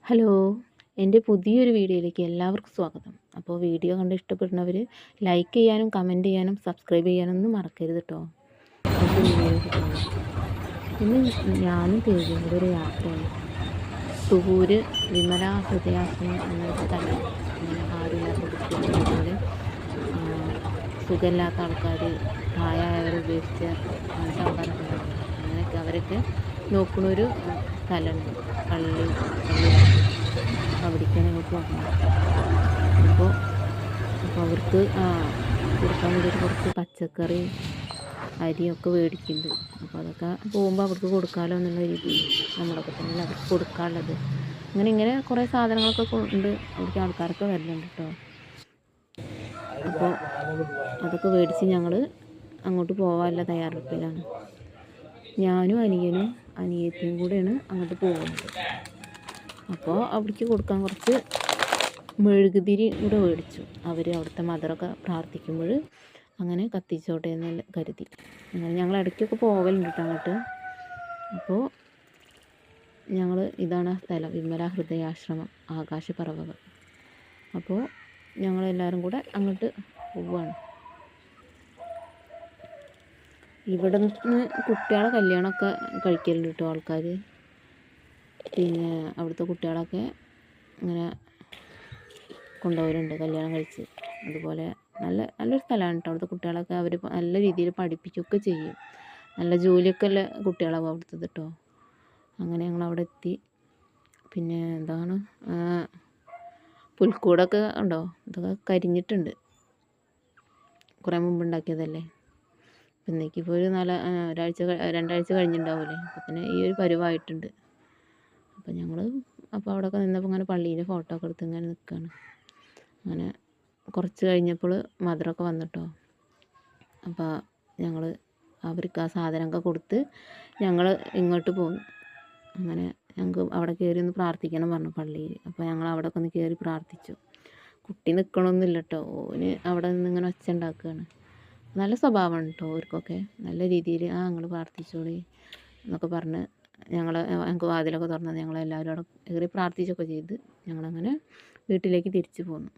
Hello, എൻ്റെ പുതിയൊരു വീഡിയോയിലേക്ക് എല്ലാവർക്കും സ്വാഗതം. അപ്പോൾ വീഡിയോ കണ്ട് ഇഷ്ടപ്പെടുന്നവർ ലൈക്ക് ചെയ്യാനും കമൻറ്റ് ചെയ്യാനും സബ്സ്ക്രൈബ് ചെയ്യാനൊന്നും മറക്കരുത് കേട്ടോ. നമുക്ക് വീഡിയോയിലേക്ക് പോകാം. ഇന്ന് ഞാനും തേജും കൂടെ ഒരു യാത്രയാണ്. തുവൂര് വിമല ഹൃദയാശ്രമം എന്നൊരു സ്ഥലം. അങ്ങനെ ആരുമില്ലാത്ത കുട്ടികൾ, അതുപോലെ സുഖമില്ലാത്ത ആൾക്കാർ, പ്രായമായവരെ ഉപേക്ഷിച്ച അങ്ങനത്തെ ആൾക്കാരൊക്കെ ഉണ്ടാവും. അങ്ങനെയൊക്കെ അവരൊക്കെ നോക്കുന്നൊരു സ്ഥലമുണ്ട്. പള്ളി അവിടേക്കാണ് ഞങ്ങൾ പോകുന്നത്. അപ്പോൾ അവർക്ക് കൊടുക്കാൻ വേണ്ടിയിട്ട് കുറച്ച് പച്ചക്കറി അരിയൊക്കെ മേടിക്കുന്നുണ്ട്. അപ്പോൾ അതൊക്കെ പോകുമ്പോൾ അവർക്ക് കൊടുക്കാമല്ലോ എന്നുള്ള രീതിയിൽ നമ്മളൊക്കെ തന്നെ അവർക്ക് കൊടുക്കാനുള്ളത്. ഇങ്ങനെ കുറേ സാധനങ്ങളൊക്കെ കൊണ്ട് അവിടേക്ക് ആൾക്കാരൊക്കെ വരുന്നുണ്ട് കേട്ടോ. അപ്പോൾ അതൊക്കെ മേടിച്ച് ഞങ്ങൾ അങ്ങോട്ട് പോകാനുള്ള തയ്യാറെടുപ്പിലാണ്. ഞാനും അനിയനും അനിയത്തിയും കൂടെയാണ് അങ്ങോട്ട് പോകുന്നത്. അപ്പോൾ അവിടേക്ക് കൊടുക്കാൻ കുറച്ച് മെഴുകുതിരി കൂടെ മേടിച്ചു. അവർ അവിടുത്തെ മദറൊക്കെ പ്രാർത്ഥിക്കുമ്പോൾ അങ്ങനെ കത്തിച്ചോട്ടെ എന്ന് കരുതി. അങ്ങനെ ഞങ്ങൾ ഇടയ്ക്കൊക്കെ പോകലുണ്ട് കേട്ടോ അങ്ങോട്ട്. അപ്പോൾ ഇതാണ് സ്ഥലം, വിമല ഹൃദയാശ്രമം, ആകാശപ്പറവകൾ. അപ്പോൾ ഞങ്ങളെല്ലാവരും കൂടെ അങ്ങോട്ട് പോവുകയാണ്. ഇവിടെ നിന്ന് കുട്ടികളെ കല്യാണമൊക്കെ കഴിക്കലുണ്ട് കേട്ടോ ആൾക്കാർ. പിന്നെ അവിടുത്തെ കുട്ടികളൊക്കെ ഇങ്ങനെ കൊണ്ടുപോകലുണ്ട് കല്യാണം കഴിച്ച്. അതുപോലെ നല്ലൊരു സ്ഥലമാണ് കേട്ടോ. അവിടുത്തെ കുട്ടികളൊക്കെ അവർ നല്ല രീതിയിൽ പഠിപ്പിക്കുകയൊക്കെ ചെയ്യും. നല്ല ജോലിയൊക്കെ ഉള്ള കുട്ടികളാവും അവിടുത്തെ കേട്ടോ. അങ്ങനെ ഞങ്ങളവിടെ എത്തി. പിന്നെ എന്താണ് പുൽക്കൂടൊക്കെ ഉണ്ടോ, ഇതൊക്കെ കരിഞ്ഞിട്ടുണ്ട്, കുറേ മുമ്പ് ഉണ്ടാക്കിയതല്ലേ. ഇന്നേക്കിപ്പോൾ ഒരു 2 ആഴ്ച കഴിഞ്ഞിട്ടുണ്ടാവില്ലേ. അപ്പോൾ തന്നെ ഈ ഒരു പരുവായിട്ടുണ്ട്. അപ്പോൾ അവിടെയൊക്കെ നിന്നപ്പോൾ ഇങ്ങനെ പള്ളിയിൽ ഫോട്ടോ ഒക്കെ എടുത്ത് ഇങ്ങനെ നിൽക്കുകയാണ്. അങ്ങനെ കുറച്ച് കഴിഞ്ഞപ്പോൾ മദറൊക്കെ വന്നിട്ടോ. അപ്പോൾ അവർക്ക് ആ സാധനമൊക്കെ കൊടുത്ത് ഞങ്ങൾ ഇങ്ങോട്ട് പോന്നു. അങ്ങനെ ഞങ്ങൾക്ക് അവിടെ കയറി ഒന്ന് പ്രാർത്ഥിക്കണം പറഞ്ഞു പള്ളിയിൽ. അപ്പോൾ ഞങ്ങൾ അവിടെയൊക്കെ ഒന്ന് കയറി പ്രാർത്ഥിച്ചു. കുട്ടി നിൽക്കണമൊന്നുമില്ല കേട്ടോ. ഓന് അവിടെ നിന്ന് ഇങ്ങനെ ഒച്ച ഉണ്ടാക്കുകയാണ്. നല്ല സ്വഭാവമാണ് കേട്ടോ അവർക്കൊക്കെ. നല്ല രീതിയിൽ ഞങ്ങൾ പ്രാർത്ഥിച്ചോളി എന്നൊക്കെ പറഞ്ഞ് ഞങ്ങൾക്ക് വാതിലൊക്കെ തുറന്നത് ഞങ്ങളെല്ലാവരും അവിടെ കയറി പ്രാർത്ഥിച്ചൊക്കെ ചെയ്ത് ഞങ്ങളങ്ങനെ വീട്ടിലേക്ക് തിരിച്ചു പോന്നു.